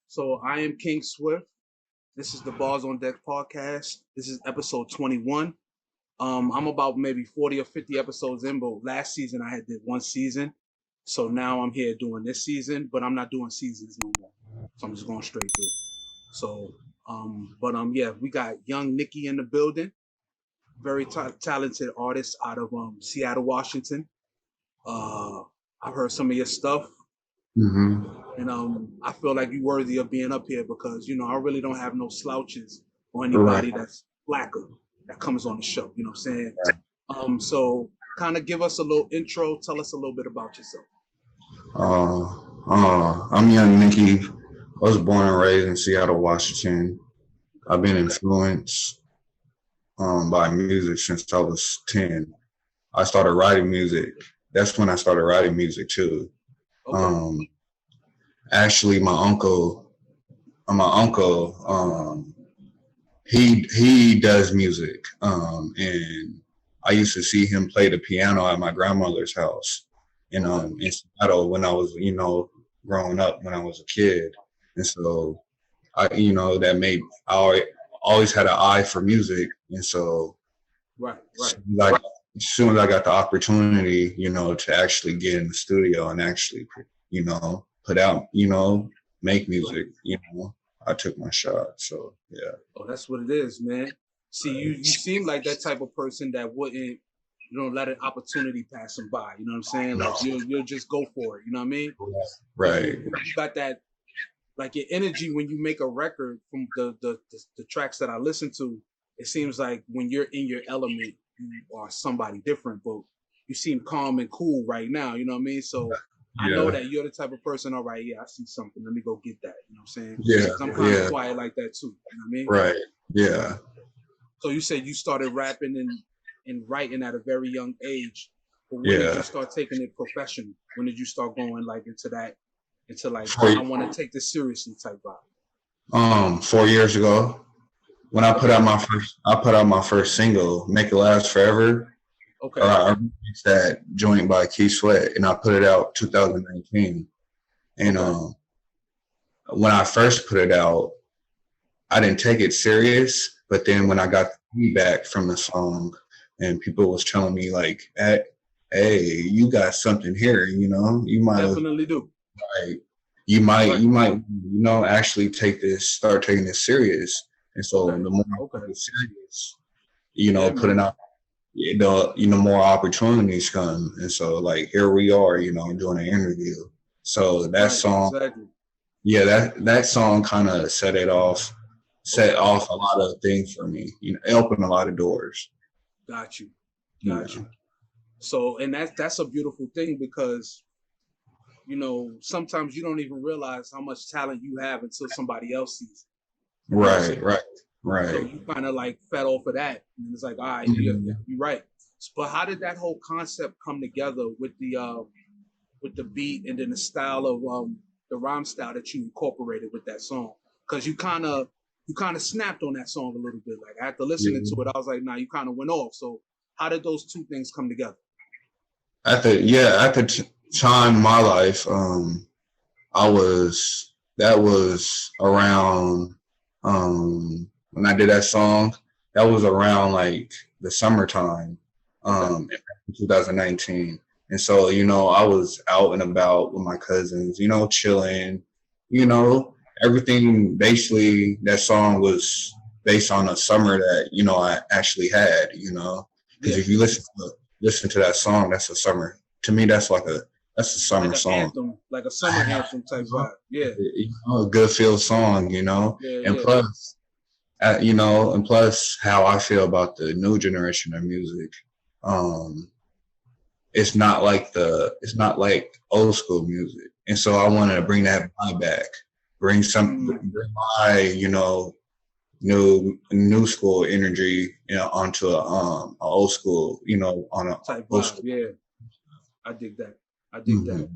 So I am King Swift. This is the Bars on Deck podcast. This is episode 21. I'm about maybe 40 or 50 episodes in, but last season I had did one season. So now I'm here doing this season, but I'm not doing seasons no more. So I'm just going straight through. So, yeah, we got young Nicky in the building. Very talented artist out of Seattle, Washington. I've heard some of your stuff. Mm-hmm. And I feel like you're worthy of being up here because, I really don't have no slouches or anybody that's blacker that comes on the show. You know what I'm saying? So kind of give us a little intro. Tell us a little bit about yourself. I'm young Nicky. I was born and raised in Seattle, Washington. I've been influenced by music since I was 10. I started writing music. That's when I started writing music too. Okay. Actually, my uncle, he does music, and I used to see him play the piano at my grandmother's house, in Seattle when I was, growing up when I was a kid, and so I always had an eye for music, and so right. Like as soon as I got the opportunity, to actually get in the studio and actually, put out, make music, I took my shot. So yeah. Oh, that's what it is, man. See, you seem like that type of person that wouldn't, let an opportunity pass them by. You know what I'm saying? Like you'll just go for it. You know what I mean? Right. You got that, like your energy when you make a record from the tracks that I listen to. It seems like when you're in your element, you are somebody different, but you seem calm and cool right now. You know what I mean? So I know that you're the type of person, all right, yeah, I see something. Let me go get that. You know what I'm saying? Yeah. I'm kind of quiet like that too. You know what I mean? Right. Yeah. So you said you started rapping and writing at a very young age. But when did you start taking it professional? When did you start going like into like I want to take this seriously type vibe? 4 years ago. When I put out my first single, "Make It Last Forever." Okay. I remixed that joint by Key Sweat, and I put it out 2019. And when I first put it out, I didn't take it serious. But then when I got the feedback from the song, and people was telling me like, "Hey, you got something here. You might definitely do. Like, you might, actually start taking this serious." And so the more I take it serious, putting out, more opportunities come. And so like here we are, doing an interview. So that song, that song kind of set off a lot of things for me. It opened a lot of doors. Got you. So, and that's a beautiful thing because, sometimes you don't even realize how much talent you have until somebody else sees it. Right. So you kind of like fed off of that, and it's like, all right, you're right. But how did that whole concept come together with the beat and then the style of the rhyme style that you incorporated with that song? Because you kind of snapped on that song a little bit. Like after listening to it, I was like, nah, you kind of went off. So how did those two things come together? At the time in my life, that was around when I did that song, that was around like the summertime, in 2019. And so, I was out and about with my cousins, chilling, everything. Basically, that song was based on a summer that, I actually had, because if you listen to that song, that's a summer. To me, that's a summer song. Anthem, like a summer anthem type vibe. Yeah. A good feel song, and plus, and plus how I feel about the new generation of music. It's not like old school music. And so I wanted to bring that vibe back, bring my, new school energy, onto a old school, on a type vibe. Yeah. I dig that. That.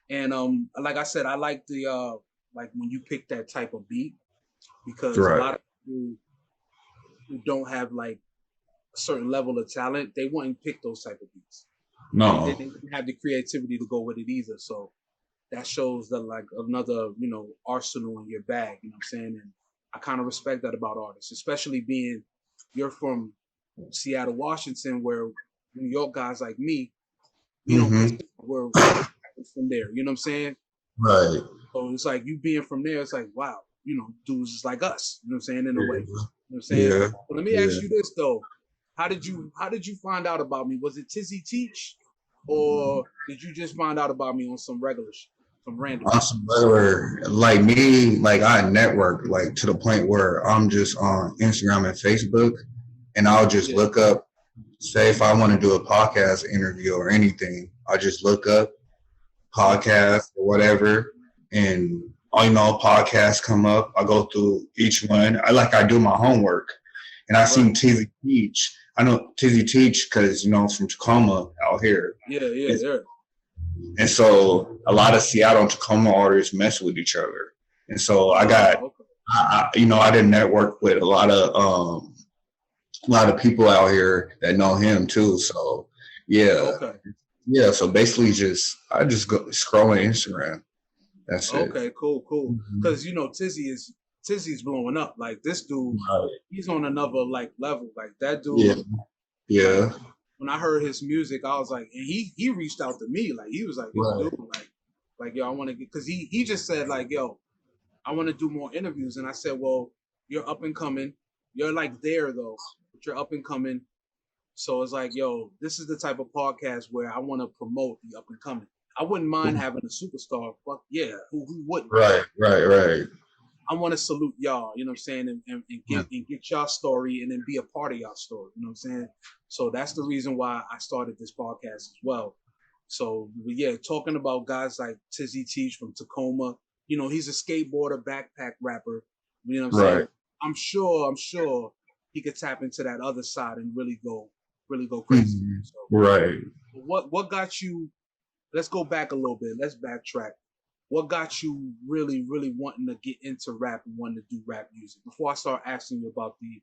And like I said, I like the like when you pick that type of beat because a lot of people who don't have like a certain level of talent, they wouldn't pick those type of beats. No. They didn't have the creativity to go with it either. So that shows that like another, arsenal in your bag, you know what I'm saying? And I kind of respect that about artists, especially being you're from Seattle, Washington, where New York guys like me, we don't consider we're from there, you know what I'm saying? Right. So it's like you being from there, it's like, wow, dudes is like us, you know what I'm saying, in a way. You know what I'm saying? Yeah. But let me ask you this though. How did you find out about me? Was it Tizzy Teach? Or did you just find out about me on some regular shit? Some random. On some regular, like me, like I network like to the point where I'm just on Instagram and Facebook, and I'll just look up, say if I want to do a podcast interview or anything, I just look up podcast or whatever, and podcasts come up. I go through each one. I do my homework, and I seen Tizzy Teach. I know Tizzy Teach because from Tacoma out here. Yeah. And so a lot of Seattle and Tacoma artists mess with each other. And so I got, I didn't network with a lot of people out here that know him too. So yeah. Okay. Yeah. So basically I just go scrolling Instagram. That's it. Okay, cool. Because Tizzy's blowing up. Like this dude, he's on another like level. Like that dude. Yeah. When I heard his music, I was like, and he reached out to me. Like he was like, yo, dude, like yo, I want to get, because he just said like, yo, I want to do more interviews. And I said, well, you're up and coming. You're like there though, but you're up and coming. So it's like, yo, this is the type of podcast where I want to promote the up and coming. I wouldn't mind having a superstar. Fuck yeah, who wouldn't? Right. I want to salute y'all, you know what I'm saying, and get y'all story and then be a part of y'all story, you know what I'm saying? So that's the reason why I started this podcast as well. So yeah, talking about guys like Tizzy Teach from Tacoma, he's a skateboarder, backpack rapper, you know what I'm saying? I'm sure he could tap into that other side and really go crazy. So, right. What got you? Let's go back a little bit. Let's backtrack. What got you really, really wanting to get into rap and wanting to do rap music? Before I start asking you about the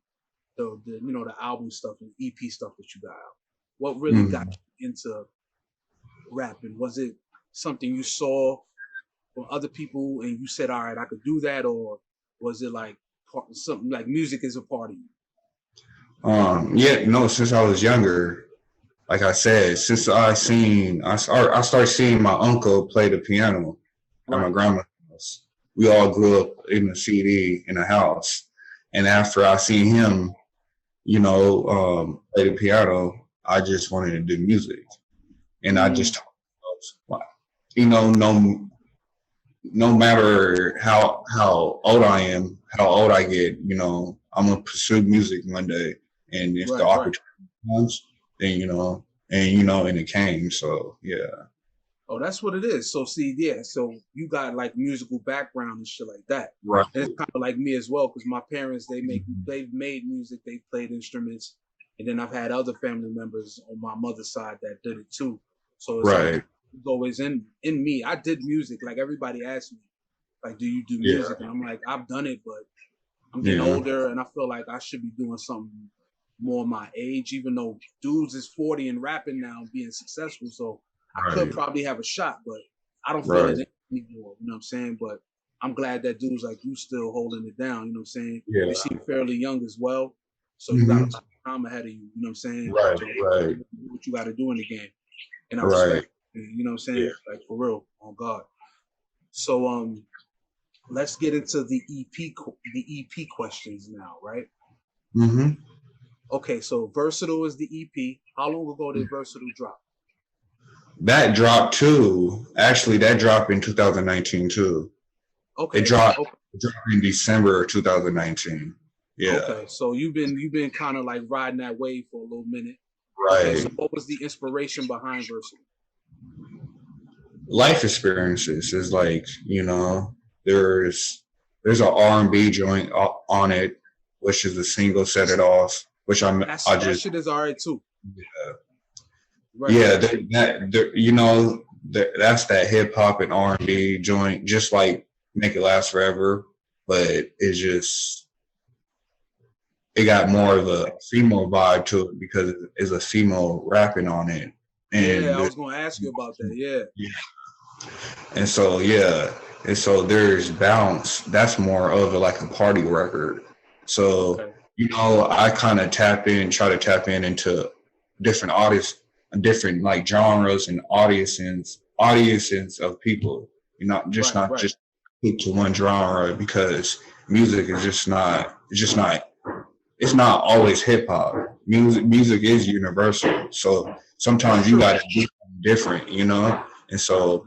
album stuff and EP stuff that you got out, what really got you into rapping? Was it something you saw from other people and you said, all right, I could do that, or was it like something like music is a part of you? Since I was younger, like I said, since I started seeing my uncle play the piano at my grandma's house. We all grew up in the CD in the house. And after I seen him, play the piano, I just wanted to do music. And I just told myself, no matter how old I am, how old I get, I'm going to pursue music one day. And if the opportunity comes, then, and it came. So, yeah. Oh, that's what it is. So see, yeah. So you got like musical background and shit like that. Right. And it's kind of like me as well, because my parents they've made music, they played instruments, and then I've had other family members on my mother's side that did it too. So it's like, it's always in me. I did music. Like everybody asks me, like, do you do music? And I'm like, I've done it, but I'm getting older, and I feel like I should be doing something more my age. Even though dudes is 40 and rapping now, and being successful, so. I could probably have a shot, but I don't feel it anymore. You know what I'm saying? But I'm glad that dudes like you still holding it down. You know what I'm saying? Yeah. You seem fairly young as well, so you got a lot of time ahead of you. You know what I'm saying? Right. What you got to do in the game, and I respect. You know what I'm saying? Yeah. Like for real. Oh God. So let's get into the EP questions now, right? Okay. So Versatile is the EP. How long ago did Versatile drop? That dropped too. Actually, that dropped in 2019 too. Okay. It dropped in December 2019. Yeah. Okay. So you've been kind of like riding that wave for a little minute. Right. Okay, so what was the inspiration behind Versatile? Life experiences is like, there's an R&B joint on it, which is a single, Set It Off, which that shit is alright too. Yeah. Right. Yeah, that's that hip hop and R&B joint, just like Make It Last Forever, but it's just it got more of a female vibe to it because it's a female rapping on it. And yeah, I was gonna ask you about that. Yeah. And so and so there's Bounce. That's more of like a party record. So I kind of try to tap into different artists, different like genres and audiences of people. Not just stick to one genre because music is it's not always hip hop. Music is universal. So sometimes you got to do something different, And so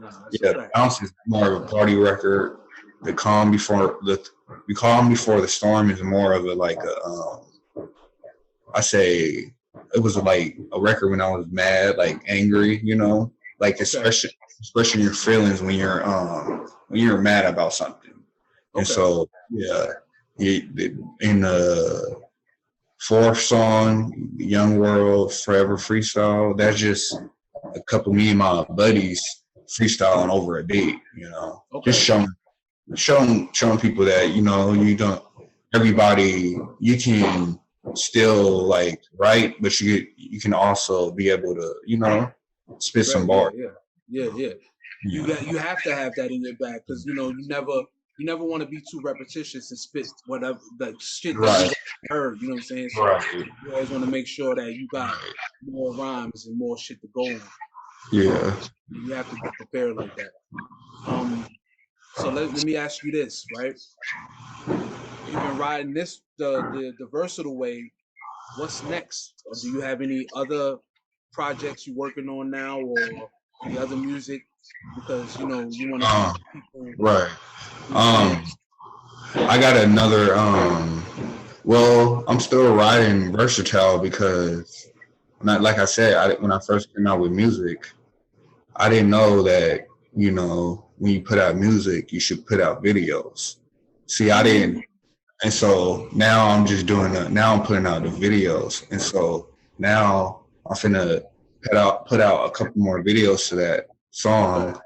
Bounce is more of a party record. The Calm Before the Storm is more of a like I say it was like a record when I was mad, like angry, like especially your feelings when you're mad about something. And so in the fourth song, Young World Forever Freestyle, that's just a couple me and my buddies freestyling over a beat, just showing people that you don't everybody you can still like write, but you can also be able to spit some bars. Yeah. You have to have that in your back because you never want to be too repetitious and spit whatever the shit that you heard. You know what I'm saying? So you always want to make sure that you got more rhymes and more shit to go on. Yeah. You have to be prepared like that. So let me ask you this, right? You've been riding this the versatile way. What's next? Or do you have any other projects you're working on now, or any other music? Because you want to keep people right. I got another. Well, I'm still riding versatile because, like I said, when I first came out with music, I didn't know that when you put out music, you should put out videos. See, I didn't, and so now I'm just now I'm putting out the videos, and so now I'm finna put out a couple more videos to that song,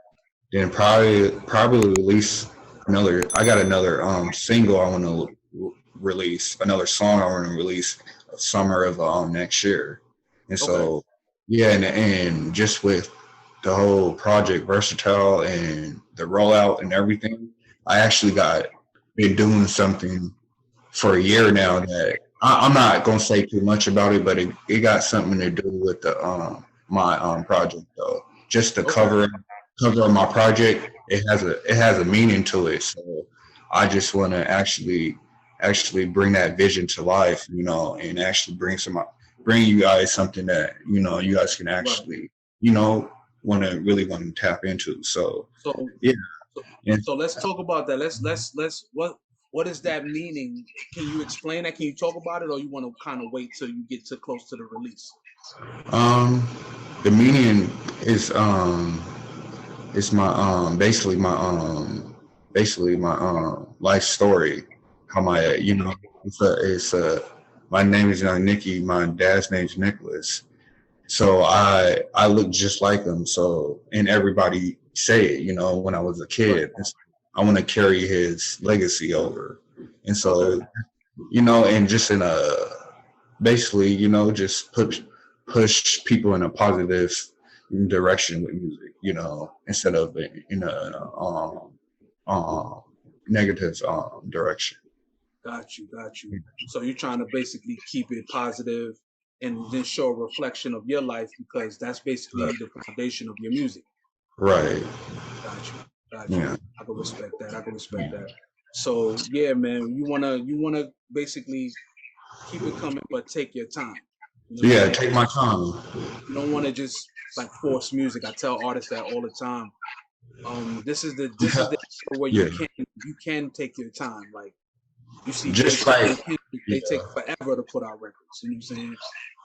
then probably release another. I got another single I want to release, another song I want to release summer of next year, and so and just with the whole project versatile and the rollout and everything, I actually been doing something for a year now that I'm not gonna say too much about it, but it got something to do with the my project though. Just the cover of my project, it has a meaning to it. So I just want to actually bring that vision to life, and actually bring you guys something that you guys can actually want to tap into. So yeah. So let's talk about that. Let's what is that meaning? Can you explain that? Can you talk about it, or you want to kind of wait till you get too close to the release? The meaning is it's my basically my life story. How my it's my name is Nicky. My dad's name's Nicholas. So I look just like him. So and everybody say it. When I was a kid, I want to carry his legacy over. And so and just in a basically just push people in a positive direction with music, instead of in a negative direction. Got you. So you're trying to basically keep it positive and then show a reflection of your life because that's basically the foundation of your music. Right. Got you. Yeah. I can respect that. So yeah, man, you wanna basically keep it coming, but take your time. Take my time. You don't want to just like force music. I tell artists that all the time. This is the where you can take your time. Like you see, just like they take forever to put out records. You know what I'm saying?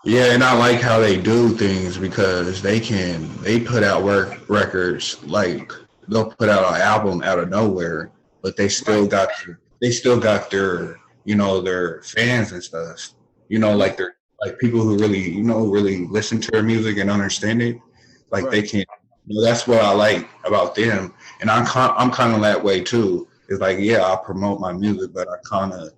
Yeah, and I like how they do things because they put out records like they'll put out an album out of nowhere, but they still got their their fans and stuff. Like they're like people who really really listen to their music and understand it. Like they can. That's what I like about them, and I'm kind of that way too. It's like I promote my music, but I kind of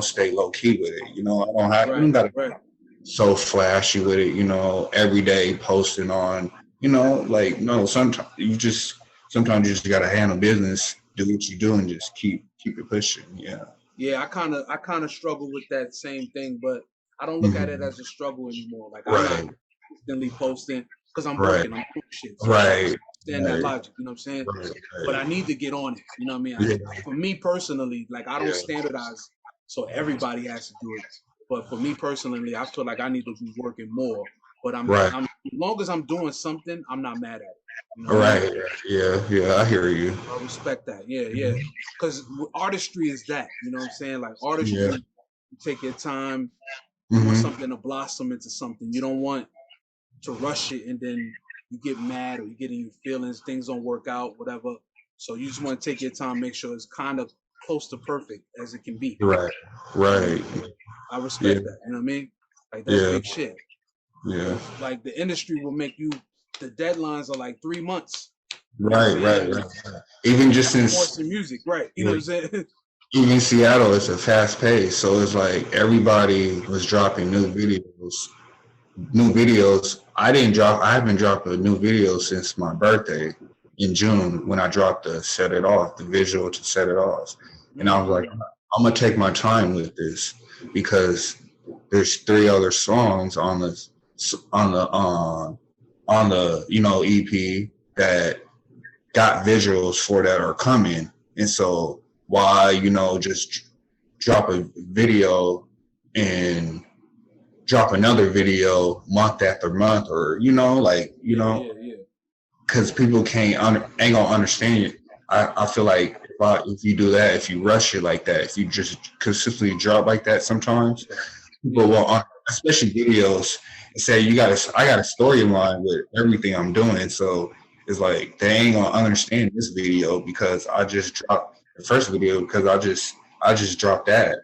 stay low key with it. I don't gotta so flashy with it, every day posting on, like no, sometimes you just gotta handle business, do what you do, and just keep it pushing. Yeah. Yeah, I kind of struggle with that same thing, but I don't look at it Mm-hmm. as a struggle anymore. Like I'm not Right. constantly posting because I'm Right. working, I'm doing shit. So I Right. understand that Right. logic, you know what I'm saying? Right. But I Right. need to get on it. You know what I mean? Yeah. For me personally, like I don't Yeah. standardize, so everybody has to do it. But for me personally, I feel like I need to be working more. But Right. as long as I'm doing something, I'm not mad at it. You know what I mean? Right. Yeah. Yeah. I hear you. I respect that. Yeah, yeah. Because artistry is that. You know what I'm saying? Like Yeah. artistry, you take your time. You want Mm-hmm. something to blossom into something. You don't want to rush it and then you get mad or you get in your feelings. Things don't work out, whatever. So you just want to take your time, make sure it's kind of close to perfect as it can be. Right. You know what I mean? Right. I Yeah. respect that. You know what I mean? Like that's Yeah. big shit. Yeah. Because like the industry will make you. The deadlines are like 3 months. You know what I'm Right. saying? Right. And Right. Even just that's since forcing music, right? You know what I'm saying? even Seattle, it's a fast pace, so it's like everybody was dropping new videos. New videos. I didn't drop. I haven't dropped a new video since my birthday in June when I dropped the Set It Off, the visual to Set It Off, and I was like, I'm gonna take my time with this because there's 3 other songs on the EP that got visuals for that are coming, and so why just drop a video and drop another video month after month, or Yeah. because people ain't gonna understand it. I feel like if you do that, if you rush it like that, if you just consistently drop like that, sometimes people will, especially videos, and say I got a storyline with everything I'm doing, so it's like they ain't gonna understand this video because I just dropped the first video because I just dropped that.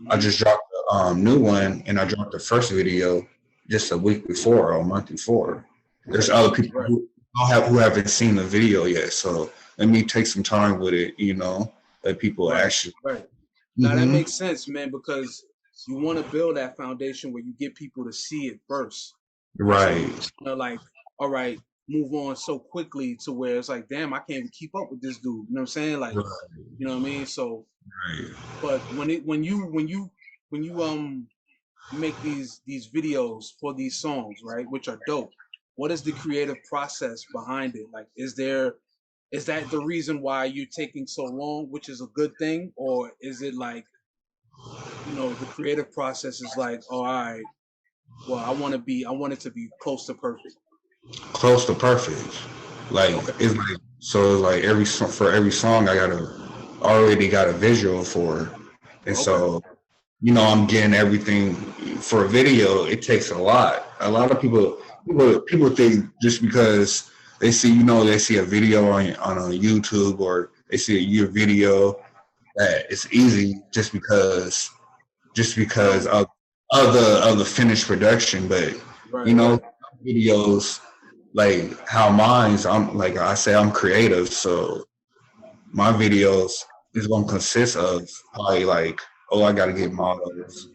I just dropped the new one, and I dropped the first video just a week before or a month before. There's other people who haven't seen the video yet, so let me take some time with it. Let people actually. Right. Now that Mm-hmm. makes sense, man, because you want to build that foundation where you get people to see it first. So Right. like, all right, move on so quickly to where it's like, damn, I can't even keep up with this dude. You know what I'm saying? Like, Right. you know what I mean? So, Right. but when you make these videos for these songs, right, which are dope, what is the creative process behind it? Like, is that the reason why you're taking so long, which is a good thing, or is it like, the creative process is like, oh, all right, well, I want it to be close to perfect. Close to perfect. Like Okay. it's like so. It's like for every song, already got a visual for, and so I'm getting everything for a video. It takes a lot. A lot of people think just because they see a video on a YouTube or they see your video that it's easy just because of the finished production, but videos like how I'm like I say I'm creative, so my videos is gonna consist of probably like, oh, I gotta get models,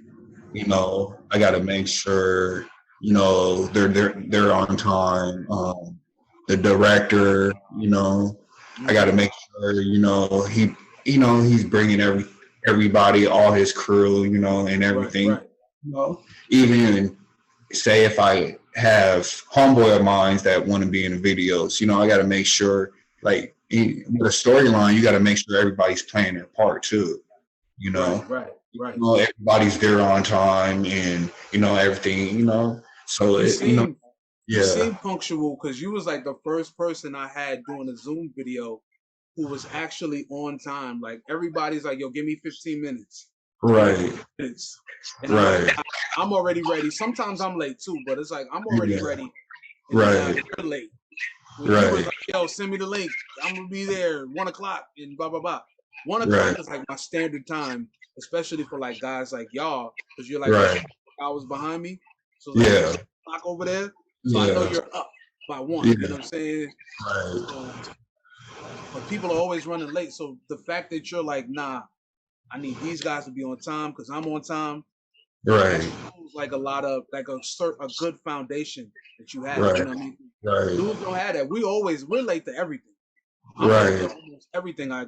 I gotta make sure, they're on time. The director, I gotta make sure, he's bringing everybody, all his crew, and everything. Even say if I have homeboy of mine that want to be in the videos, I got to make sure, like, with a storyline, you got to make sure everybody's playing their part too. Everybody's there on time, and everything. So you seem punctual because you was like the first person I had doing a Zoom video who was actually on time. Like everybody's like, "Yo, give me 15 minutes." Right. And I'm already ready. Sometimes I'm late too, but it's like I'm already ready. And right. You're late. When you was like, yo, send me the link. I'm gonna be there 1:00 and blah blah blah. 1:00 is like my standard time, especially for like guys like y'all, because you're like hours behind me. So it's like clock over there. So I know you're up by 1. You know what I'm saying? Right. So, but people are always running late. So the fact that you're like, nah, I need these guys to be on time because I'm on time. Right. That shows like a lot of like a good foundation that you have. Right. You know what I mean? Right. Dudes don't have that. We're late to everything. I'm Right. late to almost everything I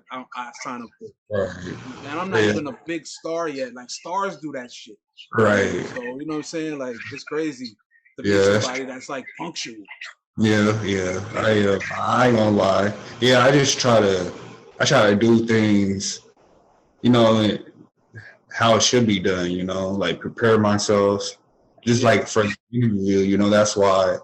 sign up for. Right. And I'm not even a big star yet. Like stars do that shit. Right. So you know what I'm saying? Like it's crazy to be somebody that's like punctual. Yeah. I ain't gonna lie. Yeah, I try to do things, you know, how it should be done, you know, like prepare myself just like for the interview, you know, that's why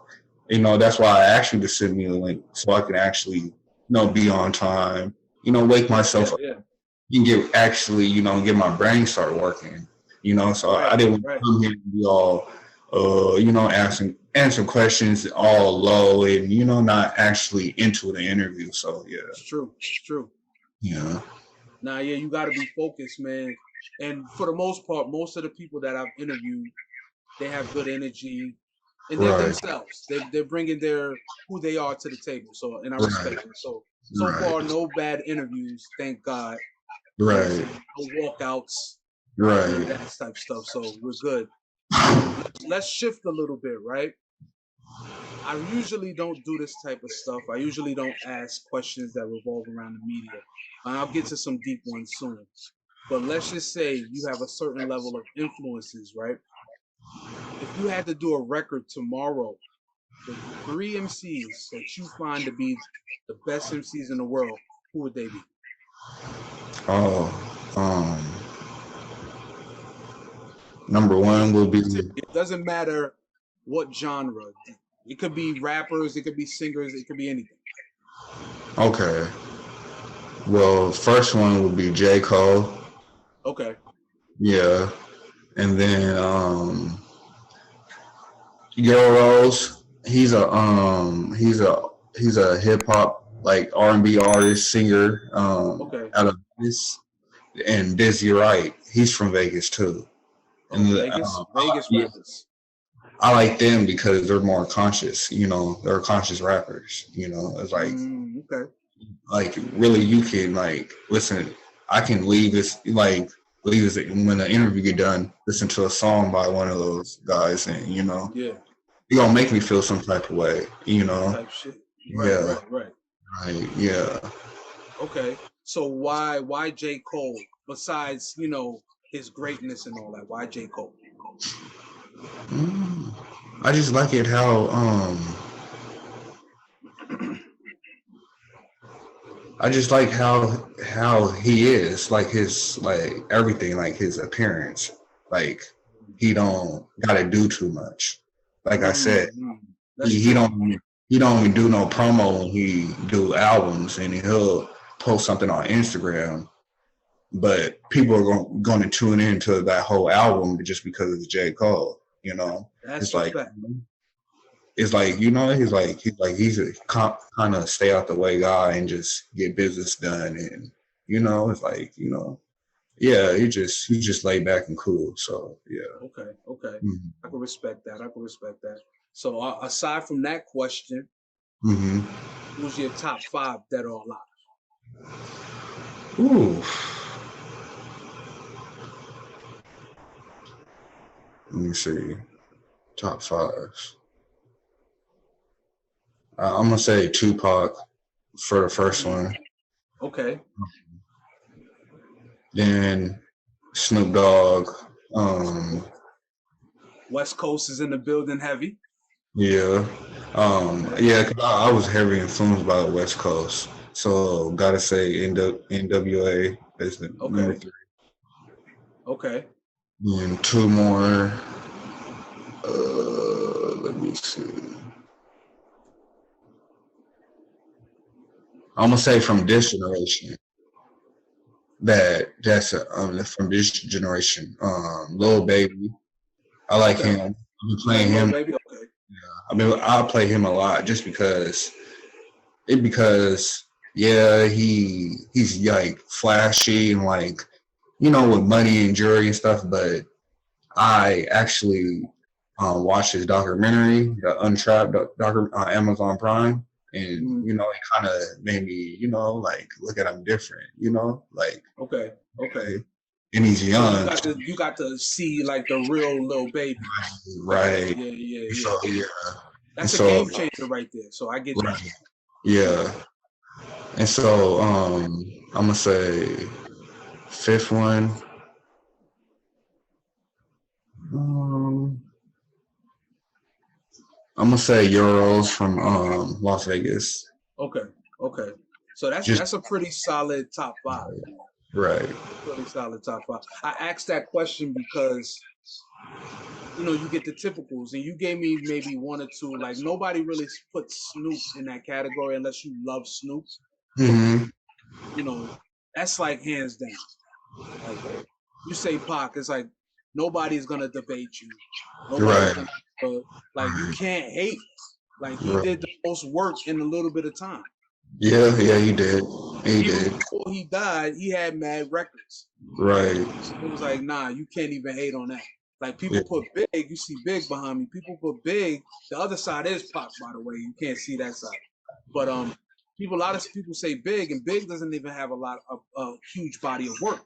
I asked you to send me a link so I can actually, you know, be on time, you know, wake myself up and get my brain start working, you know, so I didn't want to come here and be all, you know, answer questions all low and, you know, not actually into the interview. So, yeah. It's true. Yeah. Nah, yeah, you got to be focused, man. And for the most part, most of the people that I've interviewed, they have good energy and they're themselves. They're bringing who they are to the table. So, and I respect it. So far, no bad interviews, thank God. Right. No walkouts. Right. None of that type of stuff. So we're good. Let's shift a little bit, right? I usually don't do this type of stuff. I usually don't ask questions that revolve around the media. I'll get to some deep ones soon. But let's just say you have a certain level of influences, right? If you had to do a record tomorrow with 3 MCs that you find to be the best MCs in the world, who would they be? Number one will be. It doesn't matter what genre. It could be rappers, it could be singers, it could be anything. Okay. Well, first one would be J. Cole. Okay. Yeah. And then Euros. He's a hip hop like R&B artist, singer, out of Vegas. And Dizzy Wright, he's from Vegas too. And Vegas rappers. I like them because they're more conscious, you know, they're conscious rappers, you know. It's like like really you can like listen, I can leave this when the interview get done, listen to a song by one of those guys and you know you're gonna make me feel some type of way, you know. Type shit. Right. Yeah. Okay. So why J. Cole besides, you know, his greatness and all that? Why J. Cole? I just like it how I just like how he is, like his like everything, like his appearance. Like he don't gotta do too much. Like I said, he don't even do no promo when he do albums, and he'll post something on Instagram. But people are going to tune into that whole album just because it's J. Cole. You know, it's like you know, he's a kind of stay out the way guy and just get business done, and you know, it's like you know, yeah, he just laid back and cool. So yeah. Okay. I can respect that. So aside from that question, who's your top 5 dead or alive? Ooh. Let me see. Top 5. I'm gonna say Tupac for the first one. Okay. Then Snoop Dogg. West Coast is in the building heavy. Yeah. Yeah, I was heavily influenced by the West Coast. So gotta say NWA is the number 3. Okay. And 2 more. Let me see. I'm gonna say from this generation. That's from this generation. Lil Baby. I like him. I've been playing him. Baby? Okay. Yeah. I mean, I'll play him a lot just because he's like flashy and like, you know, with money and jewelry and stuff, but I actually watched his documentary, the Untrapped documentary on Amazon Prime, and you know, it kind of made me, you know, like look at him different, you know, like okay. and he's young. So you got to see like the real Lil Baby. Right. Yeah. So yeah. That's a game changer right there. So I get that. Yeah. And so I'm gonna say fifth one. I'm gonna say Euros from Las Vegas. Okay. So that's a pretty solid top 5. Right. Pretty solid top 5. I asked that question because you get the typicals, and you gave me maybe one or two. Like nobody really puts Snoop in that category unless you love Snoop. Mm-hmm. That's like hands down. Like you say Pac, it's like nobody's gonna debate you. Nobody's gonna, you can't hate. Like he did the most work in a little bit of time. Yeah, he did. Even before he died, he had mad records. Right. It was like, nah, you can't even hate on that. Like people put Big, you see Big behind me. People put Big. The other side is Pac, by the way. You can't see that side. But a lot of people say Big, and Big doesn't even have a huge body of work.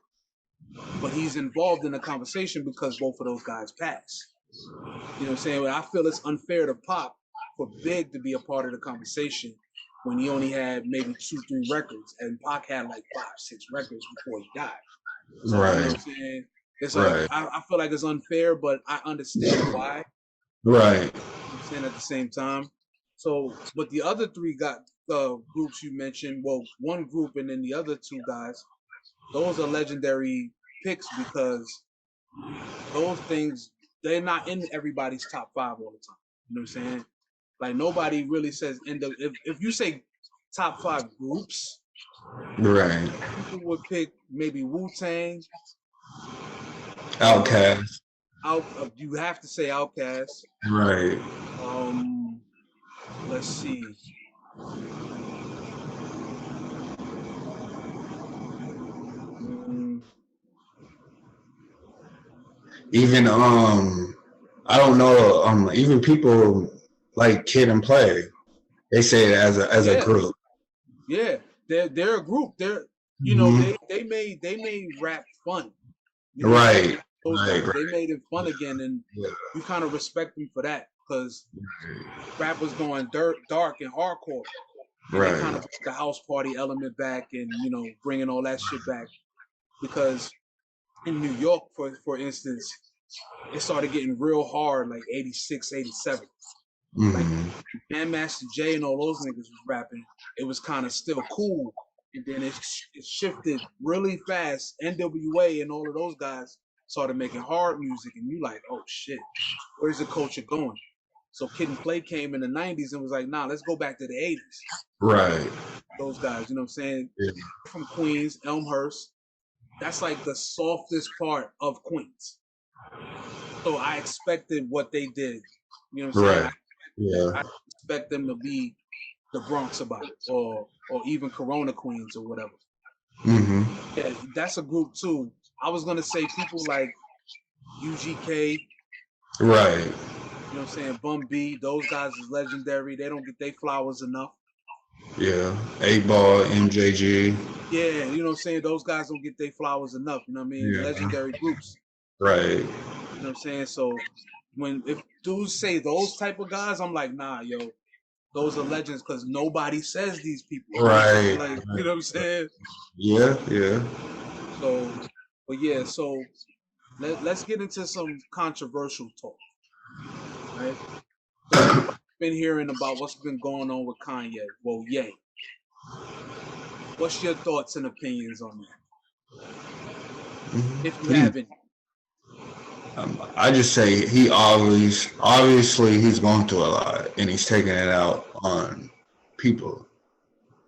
But he's involved in the conversation because both of those guys passed. You know what I'm saying? I feel it's unfair to Pac for Big to be a part of the conversation when he only had maybe 2-3 records, and Pac had like 5-6 records before he died. So, right. You know what I'm saying? It's like I feel like it's unfair, but I understand why. Right. I'm saying at the same time. So, but the other 3 groups you mentioned, well, one group and then the other 2 guys, those are legendary picks because those things, they're not in everybody's top 5 all the time. You know what I'm saying? Like nobody really says if you say top 5 groups, right? People would pick maybe Wu-Tang, Outkast. You have to say Outkast, right? Let's see. Even I don't know. Even people like Kid and Play, they say it as a group. Yeah, they're a group. They're they made rap fun. Right. They made it fun again, and you kind of respect them for that because rap was going dark and hardcore. And they kind of brought the house party element back, and bringing all that shit back because in New York, for instance, it started getting real hard like 86, 87. Like Grandmaster Jay and all those niggas was rapping. It was kind of still cool. And then it shifted really fast. NWA and all of those guys started making hard music. And you like, oh shit, where's the culture going? So Kid and Play came in the 90s and was like, nah, let's go back to the 80s. Right. Those guys, you know what I'm saying? Yeah. From Queens, Elmhurst. That's like the softest part of Queens. So I expected what they did. You know what I'm saying? I expect them to be the Bronx about it, or even Corona Queens or whatever. Yeah, that's a group too. I was gonna say people like UGK. Right. You know what I'm saying? Bum B, those guys is legendary. They don't get their flowers enough. Yeah. 8-Ball, MJG. Yeah, you know what I'm saying? Those guys don't get their flowers enough. You know what I mean? Yeah. Legendary groups. Right. You know what I'm saying? So if dudes say those type of guys, I'm like, nah, yo, those are legends because nobody says these people. Right. Like, you know what I'm saying? Yeah. So, but yeah, so let's get into some controversial talk. Right? I've been hearing about what's been going on with Kanye. Well, Ye. What's your thoughts and opinions on that? If you haven't. I just say he obviously he's going through a lot and he's taking it out on people.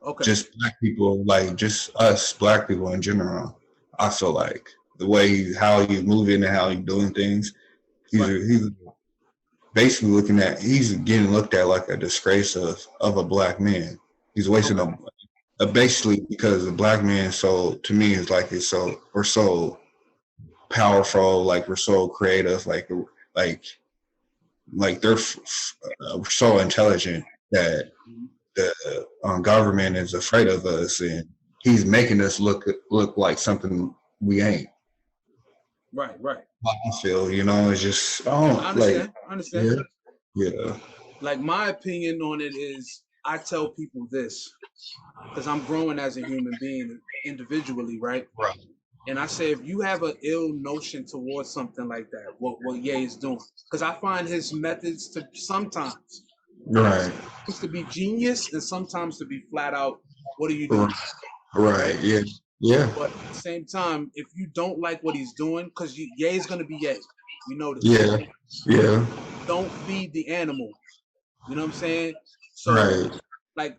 Okay. Just black people, like just us black people in general. I feel like the way how he's moving and how he's doing things, he's basically he's getting looked at like a disgrace of a black man. He's wasting basically because the black man, so to me is like we're so powerful, like we're so creative, like they're so intelligent that the government is afraid of us, and he's making us look like something we ain't. Right. I feel, it's just, I understand. I understand. yeah. Like my opinion on it is, I tell people this because I'm growing as a human being individually, right? Right. And I say, if you have an ill notion towards something like that, what Ye is doing, because I find his methods to sometimes to be genius and sometimes to be flat out, what are you doing? Right. Yeah. But at the same time, if you don't like what he's doing, because Ye is gonna be Ye, we know this. Yeah. Don't feed the animal. You know what I'm saying? So, Right. like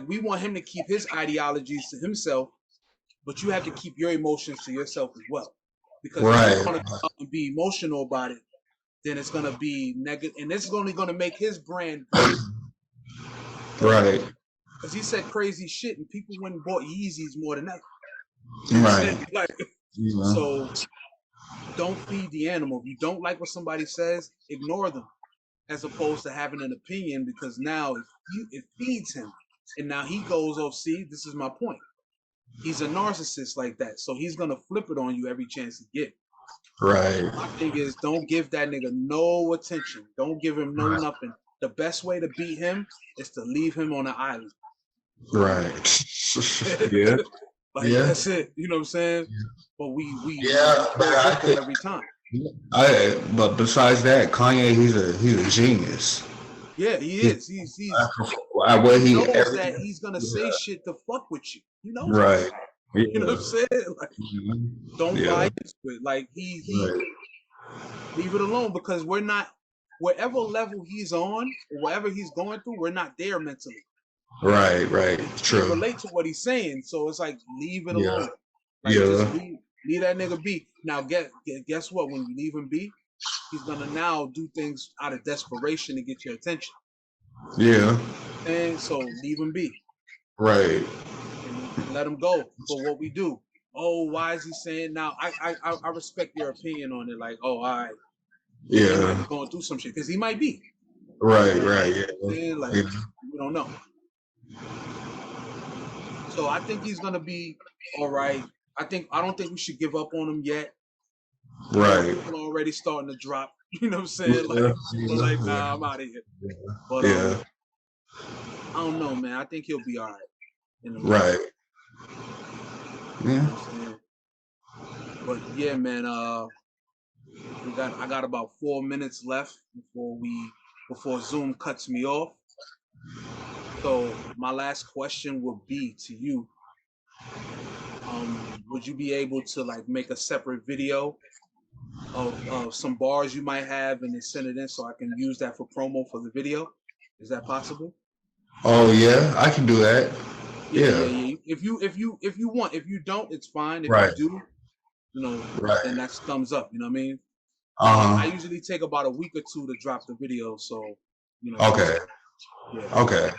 we want him to keep his ideologies to himself, but you have to keep your emotions to yourself as well. Because if you're Right. going to come up and be emotional about it, then it's going to be negative, and this is only going to make his brand great. Right. Because he said crazy shit, and people went and bought Yeezys more than ever. Right. So don't feed the animal. If you don't like what somebody says, ignore them, as opposed to having an opinion, because now it feeds him. And now he goes, oh, see, this is my point. He's a narcissist like that, so he's gonna flip it on you every chance he get. Right. My thing is, don't give that nigga no attention. Don't give him no nothing. The best way to beat him is to leave him on an island. Right. Yeah. That's it. You know what I'm saying? But we victim every time. But besides that, Kanye, he's a genius. Yeah, he is. He's what he knows that he's gonna say shit to fuck with you. You know, right? You know what I'm saying? Like, don't buy into it. Like he leave it alone, because we're not, wherever level he's on, or whatever he's going through, we're not there mentally. Right. True. Relate to what he's saying, so it's like, leave it alone. Like, just leave that nigga be. Now, guess what? When you leave him be, he's gonna now do things out of desperation to get your attention. Yeah. And so leave him be. Right. And let him go for what we do. Oh, why is he saying now? I respect your opinion on it. Like, oh, all right. Yeah. He might be going through some shit, because he might be. Right. Yeah. Like, we don't know. So I think he's gonna be all right. I don't think we should give up on him yet. Right. People are already starting to drop. You know what I'm saying? Like, nah, I'm out of here. But I don't know, man. I think he'll be all right. Right. Yeah. But yeah, man. I got about 4 minutes left before Zoom cuts me off. So my last question would be to you. Would you be able to like make a separate video of some bars you might have and then send it in, so I can use that for promo for the video? Is that possible? Oh yeah, I can do that. Yeah. If you want, if you don't, it's fine. If you do, then that's thumbs up. You know what I mean? I usually take about a week or two to drop the video, so Okay. Okay.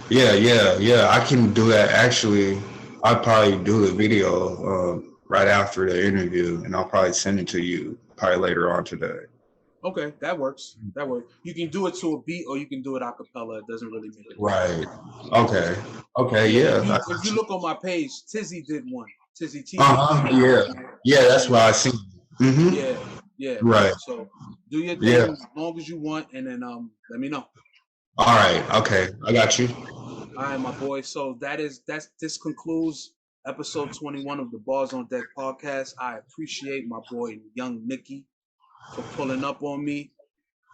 Yeah. I can do that. Actually, I'll probably do the video right after the interview, and I'll probably send it to you probably later on today. Okay, that works. You can do it to a beat, or you can do it a cappella. It doesn't really make it. Right. Okay. Yeah. If you look on my page, Tizzy did one. Tizzy T. Yeah. That's what I seen. Mm-hmm. Yeah. Right. So do your thing as long as you want, and then let me know. All right. Okay. I got you. All right, my boy. So this concludes episode 21 of the Bars on Deck podcast. I appreciate my boy Young Nicky for pulling up on me.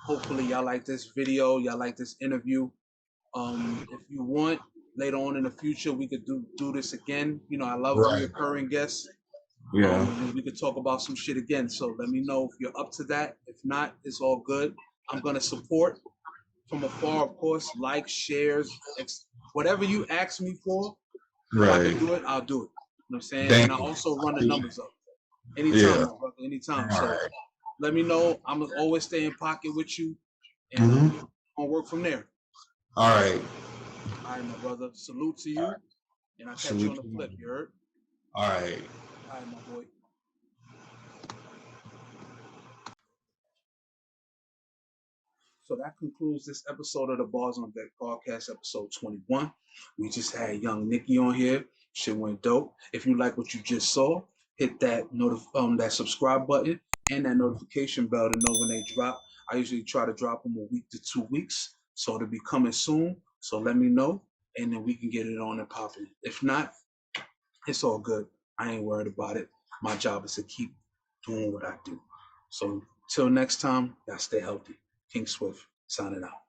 Hopefully y'all like this video, y'all like this interview. If you want, later on in the future, we could do this again. I love reoccurring guests. Yeah. We could talk about some shit again. So let me know if you're up to that. If not, it's all good. I'm gonna support from afar, of course. Like, shares, whatever you ask me for. If I can do it, I'll do it. You know what I'm saying? And I also run the numbers up. Anytime, brother, anytime. So let me know. I'm gonna always stay in pocket with you, and I'm gonna work from there. All right. All right, my brother. Salute to you, and I'll catch you on the flip. You heard? All right. All right, my boy. So that concludes this episode of the Bars on Deck podcast, episode 21. We just had Young Nicky on here. Shit went dope. If you like what you just saw, hit that that subscribe button. and that notification bell to know when they drop. I usually try to drop them a week to 2 weeks, so it'll be coming soon. So let me know, and then we can get it on and popping. If not, it's all good. I ain't worried about it. My job is to keep doing what I do. So till next time, y'all stay healthy. King Swift signing out.